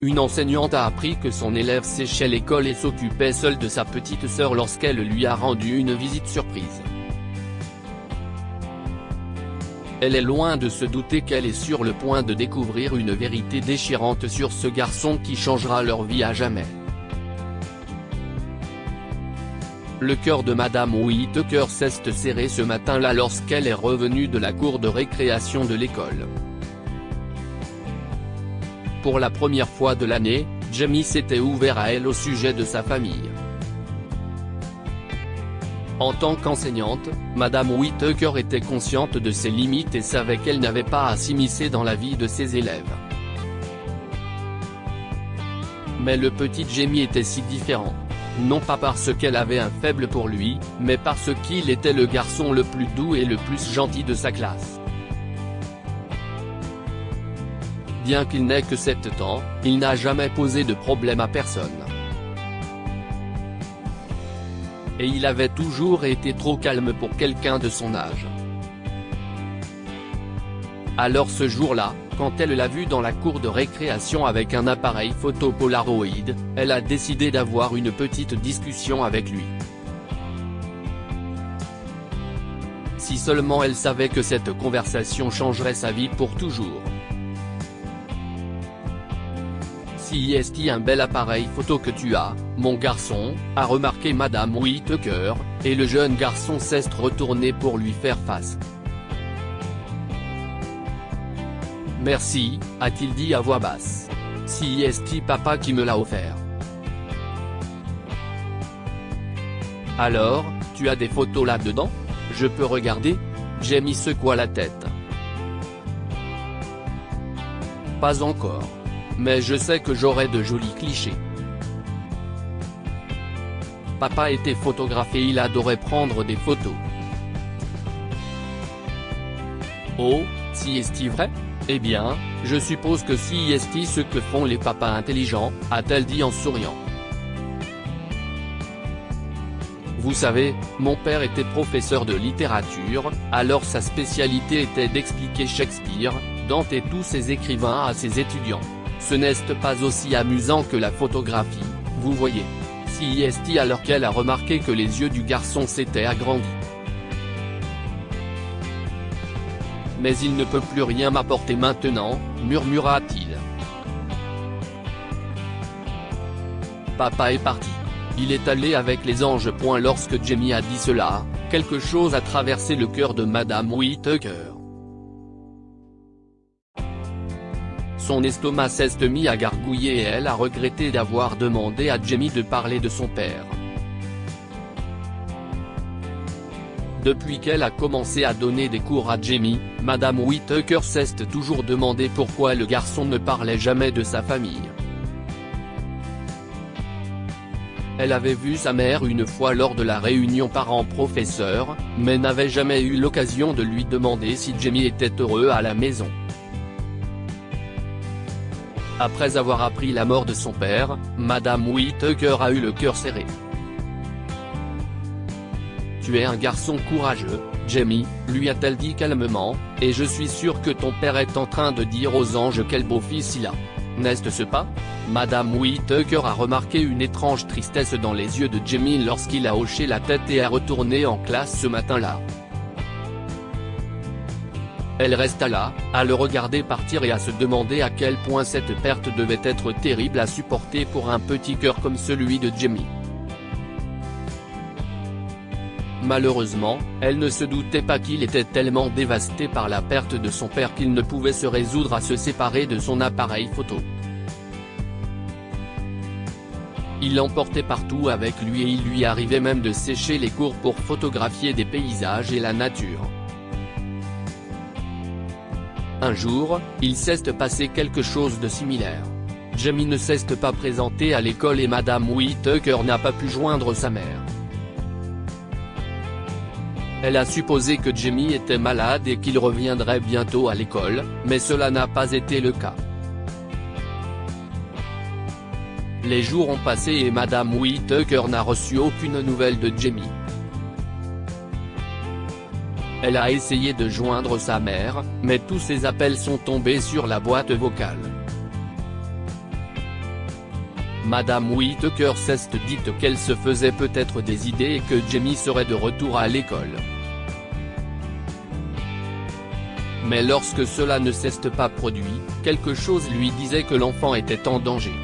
Une enseignante a appris que son élève séchait l'école et s'occupait seule de sa petite sœur lorsqu'elle lui a rendu une visite surprise. Elle est loin de se douter qu'elle est sur le point de découvrir une vérité déchirante sur ce garçon qui changera leur vie à jamais. Le cœur de Madame Whittaker s'est serré ce matin-là lorsqu'elle est revenue de la cour de récréation de l'école. Pour la première fois de l'année, Jamie s'était ouvert à elle au sujet de sa famille. En tant qu'enseignante, Madame Whittaker était consciente de ses limites et savait qu'elle n'avait pas à s'immiscer dans la vie de ses élèves. Mais le petit Jamie était si différent. Non pas parce qu'elle avait un faible pour lui, mais parce qu'il était le garçon le plus doux et le plus gentil de sa classe. Bien qu'il n'ait que 7 ans, il n'a jamais posé de problème à personne. Et il avait toujours été trop calme pour quelqu'un de son âge. Alors ce jour-là, quand elle l'a vu dans la cour de récréation avec un appareil photo Polaroid, elle a décidé d'avoir une petite discussion avec lui. Si seulement elle savait que cette conversation changerait sa vie pour toujours. Si est un bel appareil photo que tu as, mon garçon, a remarqué Madame Whittaker, et le jeune garçon s'est retourné pour lui faire face. Merci, a-t-il dit à voix basse. Si est papa qui me l'a offert. Alors, tu as des photos là-dedans? Je peux regarder? Jamie secoua la tête. Pas encore. Mais je sais que j'aurai de jolis clichés. Papa était photographe et il adorait prendre des photos. Oh, si est-il vrai? Eh bien, je suppose que si est ce que font les papas intelligents, a-t-elle dit en souriant. Vous savez, mon père était professeur de littérature, alors sa spécialité était d'expliquer Shakespeare, Dante et tous ses écrivains à ses étudiants. Ce n'est pas aussi amusant que la photographie, vous voyez. Si est alors qu'elle a remarqué que les yeux du garçon s'étaient agrandis. Mais il ne peut plus rien m'apporter maintenant, murmura-t-il. Papa est parti. Il est allé avec les anges. Lorsque Jamie a dit cela, quelque chose a traversé le cœur de Madame Whittaker. Son estomac s'est mis à gargouiller et elle a regretté d'avoir demandé à Jamie de parler de son père. Depuis qu'elle a commencé à donner des cours à Jamie, Madame Whittaker s'est toujours demandé pourquoi le garçon ne parlait jamais de sa famille. Elle avait vu sa mère une fois lors de la réunion parents-professeurs, mais n'avait jamais eu l'occasion de lui demander si Jamie était heureux à la maison. Après avoir appris la mort de son père, Madame Whittaker a eu le cœur serré. Tu es un garçon courageux, Jamie, lui a-t-elle dit calmement, et je suis sûr que ton père est en train de dire aux anges quel beau fils il a. N'est-ce pas? Madame Whittaker a remarqué une étrange tristesse dans les yeux de Jamie lorsqu'il a hoché la tête et a retourné en classe ce matin-là. Elle resta là, à le regarder partir et à se demander à quel point cette perte devait être terrible à supporter pour un petit cœur comme celui de Jamie. Malheureusement, elle ne se doutait pas qu'il était tellement dévasté par la perte de son père qu'il ne pouvait se résoudre à se séparer de son appareil photo. Il l'emportait partout avec lui et il lui arrivait même de sécher les cours pour photographier des paysages et la nature. Un jour, il s'est passé quelque chose de similaire. Jamie ne s'est pas présenté à l'école et Madame Whittaker n'a pas pu joindre sa mère. Elle a supposé que Jamie était malade et qu'il reviendrait bientôt à l'école, mais cela n'a pas été le cas. Les jours ont passé et Madame Whittaker n'a reçu aucune nouvelle de Jamie. Elle a essayé de joindre sa mère, mais tous ses appels sont tombés sur la boîte vocale. Madame Whittaker s'est dite qu'elle se faisait peut-être des idées et que Jamie serait de retour à l'école. Mais lorsque cela ne s'est pas produit, quelque chose lui disait que l'enfant était en danger.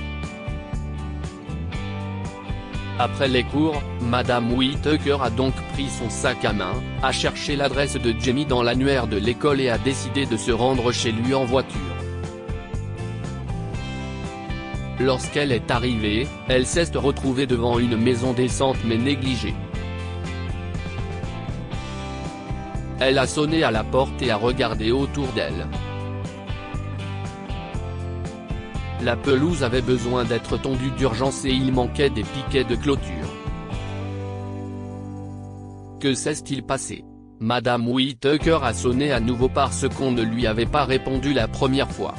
Après les cours, Madame Whittaker a donc pris son sac à main, a cherché l'adresse de Jamie dans l'annuaire de l'école et a décidé de se rendre chez lui en voiture. Lorsqu'elle est arrivée, elle s'est retrouvée devant une maison décente mais négligée. Elle a sonné à la porte et a regardé autour d'elle. La pelouse avait besoin d'être tondue d'urgence et il manquait des piquets de clôture. Que s'est-il passé? Madame Whittaker a sonné à nouveau parce qu'on ne lui avait pas répondu la première fois.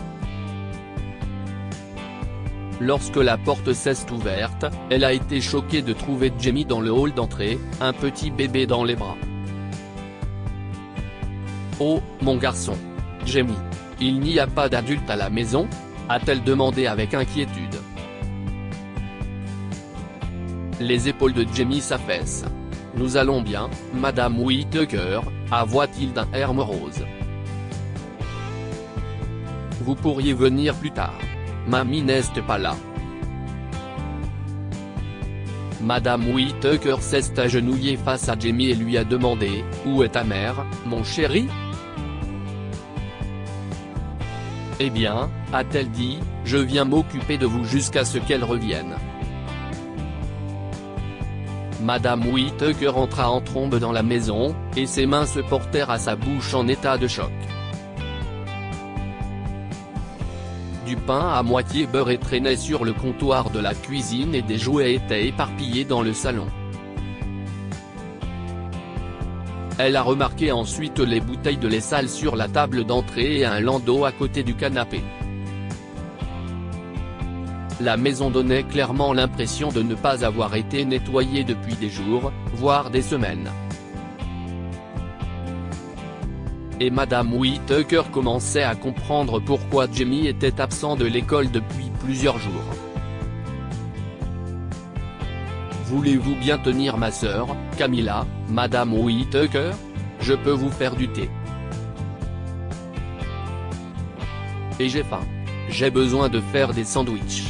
Lorsque la porte s'est ouverte, elle a été choquée de trouver Jamie dans le hall d'entrée, un petit bébé dans les bras. « Oh, mon garçon. Jamie. Il n'y a pas d'adulte à la maison ?» a-t-elle demandé avec inquiétude. Les épaules de Jamie s'affaissent. « Nous allons bien, Madame Whittaker » avoua-t-il d'un air morose. « Vous pourriez venir plus tard. Mamie n'est pas là. » Madame Whittaker s'est agenouillée face à Jamie et lui a demandé « Où est ta mère, mon chéri ?» Eh bien, a-t-elle dit, je viens m'occuper de vous jusqu'à ce qu'elle revienne. Madame Whittaker entra en trombe dans la maison, et ses mains se portèrent à sa bouche en état de choc. Du pain à moitié beurré traînait sur le comptoir de la cuisine et des jouets étaient éparpillés dans le salon. Elle a remarqué ensuite les bouteilles de lait sale sur la table d'entrée et un landau à côté du canapé. La maison donnait clairement l'impression de ne pas avoir été nettoyée depuis des jours, voire des semaines. Et Madame Whittaker commençait à comprendre pourquoi Jamie était absent de l'école depuis plusieurs jours. « Voulez-vous bien tenir ma sœur, Camilla, Madame Whittaker? Je peux vous faire du thé. Et j'ai faim. J'ai besoin de faire des sandwichs. »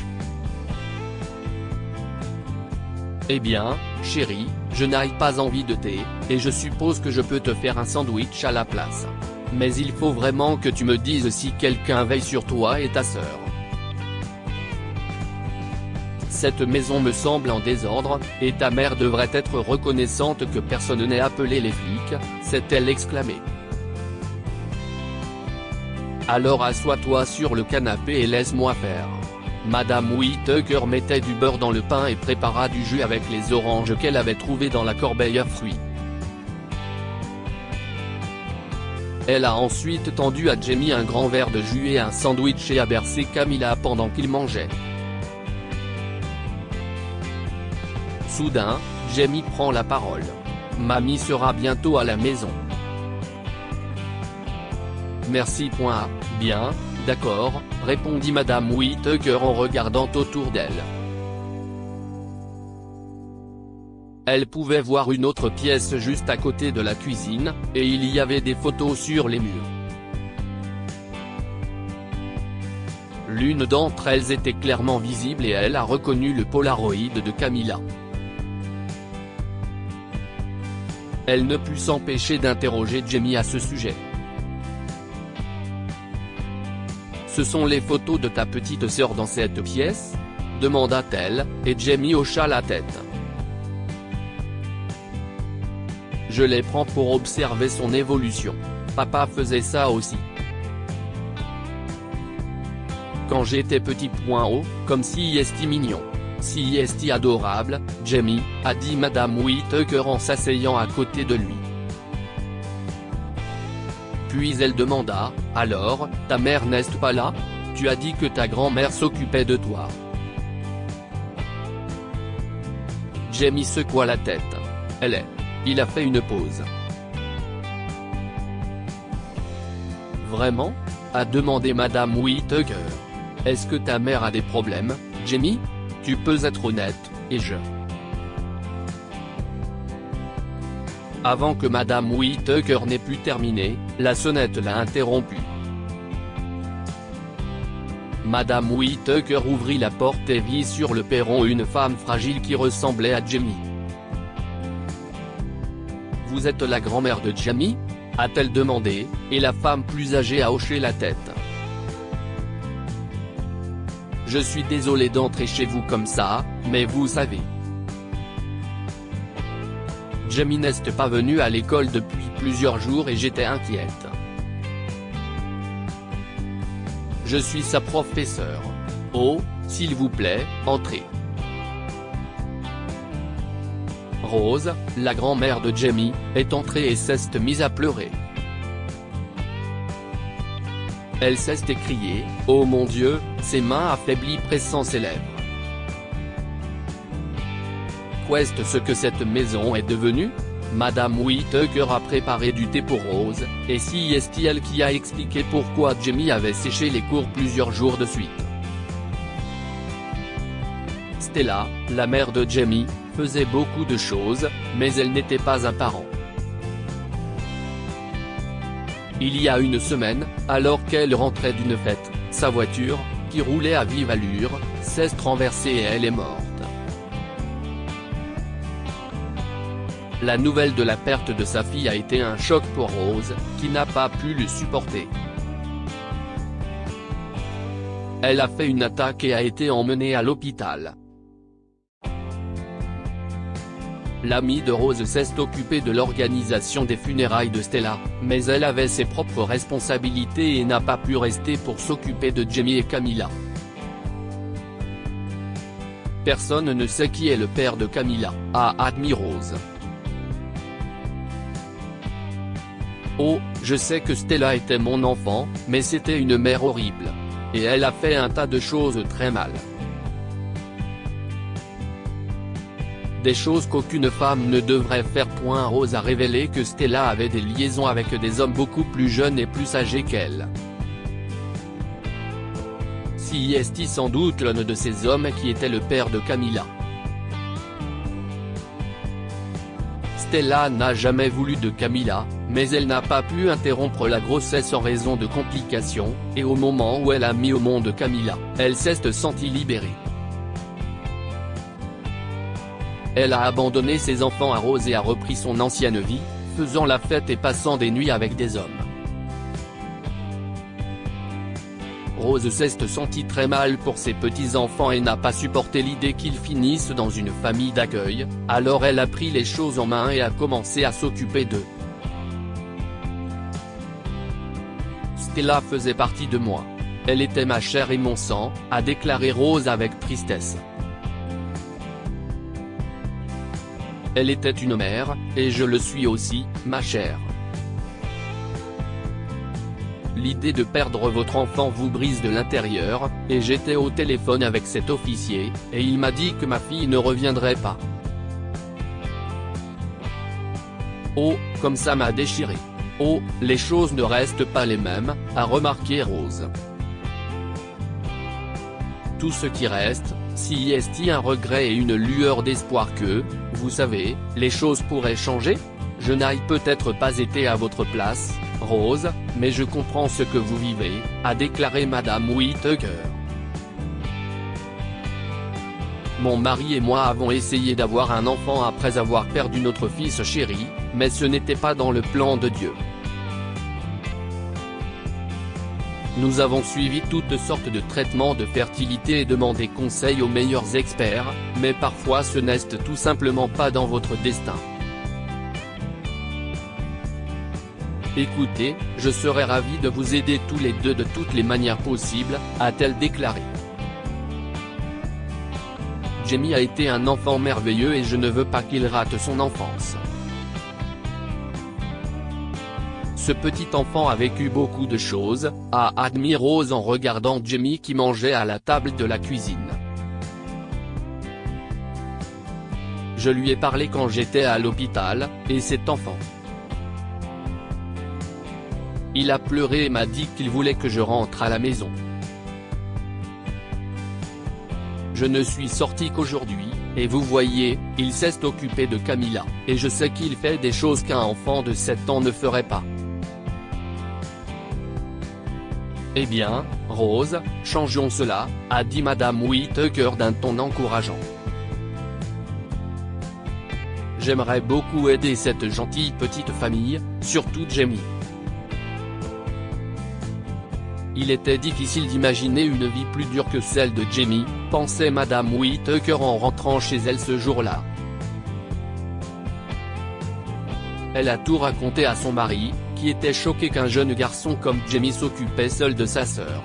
Eh bien, chérie, je n'ai pas envie de thé, et je suppose que je peux te faire un sandwich à la place. Mais il faut vraiment que tu me dises si quelqu'un veille sur toi et ta sœur. Cette maison me semble en désordre, et ta mère devrait être reconnaissante que personne n'ait appelé les flics, s'est-elle exclamée. Alors assois-toi sur le canapé et laisse-moi faire. Madame Whittaker mettait du beurre dans le pain et prépara du jus avec les oranges qu'elle avait trouvées dans la corbeille à fruits. Elle a ensuite tendu à Jamie un grand verre de jus et un sandwich et a bercé Camilla pendant qu'il mangeait. Soudain, Jamie prend la parole. « Mamie sera bientôt à la maison. » Merci. Bien, d'accord, répondit Madame Whittaker en regardant autour d'elle. Elle pouvait voir une autre pièce juste à côté de la cuisine, et il y avait des photos sur les murs. L'une d'entre elles était clairement visible et elle a reconnu le Polaroid de Camilla. Elle ne put s'empêcher d'interroger Jamie à ce sujet. « Ce sont les photos de ta petite sœur dans cette pièce ?» demanda-t-elle, et Jamie hocha la tête. « Je les prends pour observer son évolution. Papa faisait ça aussi. Quand j'étais petit. Comme si est mignon. Si est adorable, Jamie, a dit Madame Whittaker en s'asseyant à côté de lui. Puis elle demanda, alors, ta mère n'est pas là? Tu as dit que ta grand-mère s'occupait de toi. Jamie secoua la tête. Elle est. Il a fait une pause. Vraiment? A demandé Madame Whittaker. Est-ce que ta mère a des problèmes, Jamie? Tu peux être honnête, et je... Avant que Madame Whittaker n'ait pu terminer, la sonnette l'a interrompu. Madame Whittaker ouvrit la porte et vit sur le perron une femme fragile qui ressemblait à Jamie. « Vous êtes la grand-mère de Jamie ?» a-t-elle demandé, et la femme plus âgée a hoché la tête. « Je suis désolé d'entrer chez vous comme ça, mais vous savez. Jamie n'est pas venue à l'école depuis plusieurs jours et j'étais inquiète. Je suis sa professeure. Oh, s'il vous plaît, entrez. » Rose, la grand-mère de Jamie, est entrée et s'est mise à pleurer. Elle s'est écriée, « Oh mon Dieu !» ses mains affaiblies pressant ses lèvres. Qu'est-ce ce que cette maison est devenue? Madame Whittaker a préparé du thé pour Rose, et c'est elle qui a expliqué pourquoi Jamie avait séché les cours plusieurs jours de suite. Stella, la mère de Jamie, faisait beaucoup de choses, mais elle n'était pas un parent. Il y a une semaine, alors qu'elle rentrait d'une fête, sa voiture, qui roulait à vive allure, s'est renversée et elle est morte. La nouvelle de la perte de sa fille a été un choc pour Rose, qui n'a pas pu le supporter. Elle a fait une attaque et a été emmenée à l'hôpital. L'amie de Rose s'est occupée de l'organisation des funérailles de Stella, mais elle avait ses propres responsabilités et n'a pas pu rester pour s'occuper de Jamie et Camilla. Personne ne sait qui est le père de Camilla, a admis Rose. Oh, je sais que Stella était mon enfant, mais c'était une mère horrible. Et elle a fait un tas de choses très mal. Des choses qu'aucune femme ne devrait faire. Rose a révélé que Stella avait des liaisons avec des hommes beaucoup plus jeunes et plus âgés qu'elle. C'est sans doute l'un de ces hommes qui était le père de Camilla. Stella n'a jamais voulu de Camilla, mais elle n'a pas pu interrompre la grossesse en raison de complications, et au moment où elle a mis au monde Camilla, elle s'est sentie libérée. Elle a abandonné ses enfants à Rose et a repris son ancienne vie, faisant la fête et passant des nuits avec des hommes. Rose s'est sentie très mal pour ses petits-enfants et n'a pas supporté l'idée qu'ils finissent dans une famille d'accueil, alors elle a pris les choses en main et a commencé à s'occuper d'eux. Stella faisait partie de moi. Elle était ma chair et mon sang, a déclaré Rose avec tristesse. Elle était une mère, et je le suis aussi, ma chère. L'idée de perdre votre enfant vous brise de l'intérieur, et j'étais au téléphone avec cet officier, et il m'a dit que ma fille ne reviendrait pas. Oh, comme ça m'a déchiré. Oh, les choses ne restent pas les mêmes, a remarqué Rose. Tout ce qui reste, c'est un regret et une lueur d'espoir que, vous savez, les choses pourraient changer? Je n'ai peut-être pas été à votre place, Rose, mais je comprends ce que vous vivez, a déclaré Madame Whittaker. Mon mari et moi avons essayé d'avoir un enfant après avoir perdu notre fils chéri, mais ce n'était pas dans le plan de Dieu. Nous avons suivi toutes sortes de traitements de fertilité et demandé conseil aux meilleurs experts, mais parfois ce n'est tout simplement pas dans votre destin. Écoutez, je serais ravie de vous aider tous les deux de toutes les manières possibles, a-t-elle déclaré. Jamie a été un enfant merveilleux et je ne veux pas qu'il rate son enfance. Ce petit enfant a vécu beaucoup de choses, a admis Rose en regardant Jamie qui mangeait à la table de la cuisine. Je lui ai parlé quand j'étais à l'hôpital, et cet enfant. Il a pleuré et m'a dit qu'il voulait que je rentre à la maison. Je ne suis sorti qu'aujourd'hui, et vous voyez, il s'est occupé de Camilla, et je sais qu'il fait des choses qu'un enfant de 7 ans ne ferait pas. Eh bien, Rose, changeons cela, a dit Madame Whittaker d'un ton encourageant. J'aimerais beaucoup aider cette gentille petite famille, surtout Jamie. Il était difficile d'imaginer une vie plus dure que celle de Jamie, pensait Madame Whittaker en rentrant chez elle ce jour-là. Elle a tout raconté à son mari, qui était choqué qu'un jeune garçon comme Jamie s'occupait seul de sa sœur.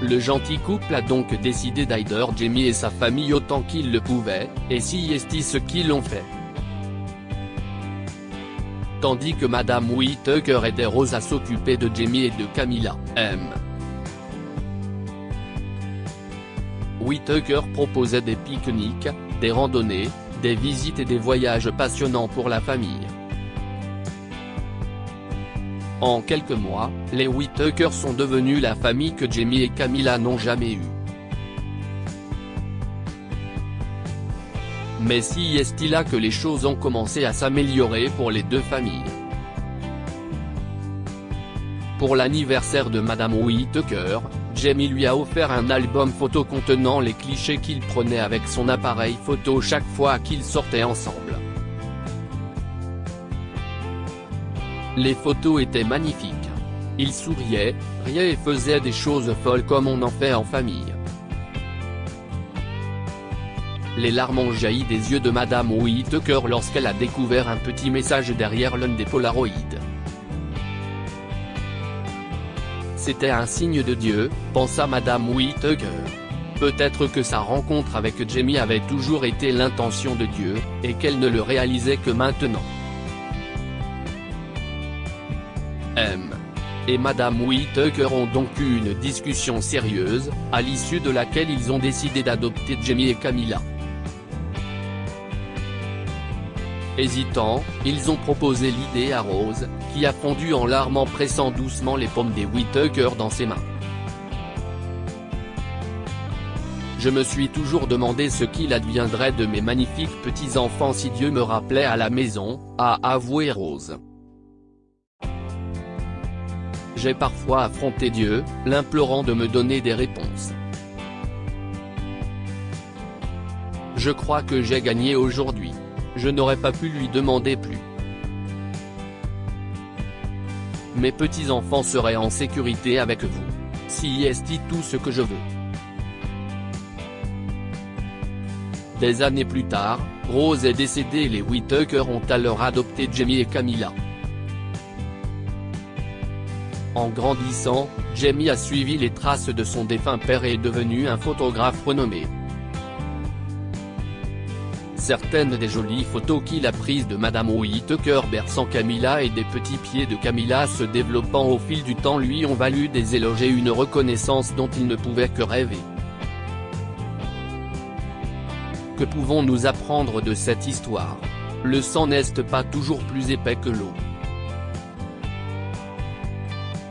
Le gentil couple a donc décidé d'aider Jamie et sa famille autant qu'ils le pouvaient, et si est ce qu'ils l'ont fait. Tandis que Madame Whittaker aidait Rose à s'occuper de Jamie et de Camilla, Whittaker proposait des pique-niques, des randonnées, des visites et des voyages passionnants pour la famille. En quelques mois, les Whittaker sont devenus la famille que Jamie et Camilla n'ont jamais eue. Mais si est-il là que les choses ont commencé à s'améliorer pour les deux familles. Pour l'anniversaire de Madame Whittaker, Jamie lui a offert un album photo contenant les clichés qu'il prenait avec son appareil photo chaque fois qu'ils sortaient ensemble. Les photos étaient magnifiques. Ils souriaient, riaient et faisaient des choses folles comme on en fait en famille. Les larmes ont jailli des yeux de Madame Whittaker lorsqu'elle a découvert un petit message derrière l'un des Polaroids. C'était un signe de Dieu, pensa Madame Whittaker. Peut-être que sa rencontre avec Jamie avait toujours été l'intention de Dieu, et qu'elle ne le réalisait que maintenant. Et Madame Whittaker ont donc eu une discussion sérieuse, à l'issue de laquelle ils ont décidé d'adopter Jamie et Camilla. Hésitant, ils ont proposé l'idée à Rose, qui a fondu en larmes en pressant doucement les paumes des Whittaker dans ses mains. Je me suis toujours demandé ce qu'il adviendrait de mes magnifiques petits-enfants si Dieu me rappelait à la maison, a avoué Rose. J'ai parfois affronté Dieu, l'implorant de me donner des réponses. Je crois que j'ai gagné aujourd'hui. Je n'aurais pas pu lui demander plus. Mes petits-enfants seraient en sécurité avec vous. Si est tout ce que je veux. Des années plus tard, Rose est décédée et les Whittaker ont alors adopté Jamie et Camilla. En grandissant, Jamie a suivi les traces de son défunt père et est devenu un photographe renommé. Certaines des jolies photos qu'il a prises de Madame Whittaker berçant Camilla et des petits pieds de Camilla se développant au fil du temps lui ont valu des éloges et une reconnaissance dont il ne pouvait que rêver. Que pouvons-nous apprendre de cette histoire? Le sang n'est pas toujours plus épais que l'eau.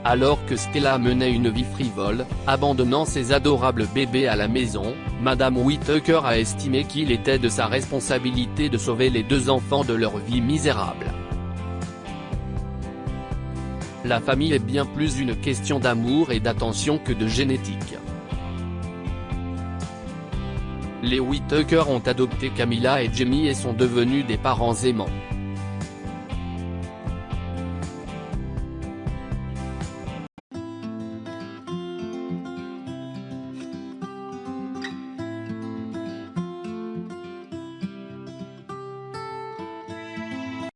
Alors que Stella menait une vie frivole, abandonnant ses adorables bébés à la maison, Madame Whittaker a estimé qu'il était de sa responsabilité de sauver les deux enfants de leur vie misérable. La famille est bien plus une question d'amour et d'attention que de génétique. Les Whittaker ont adopté Camilla et Jamie et sont devenus des parents aimants.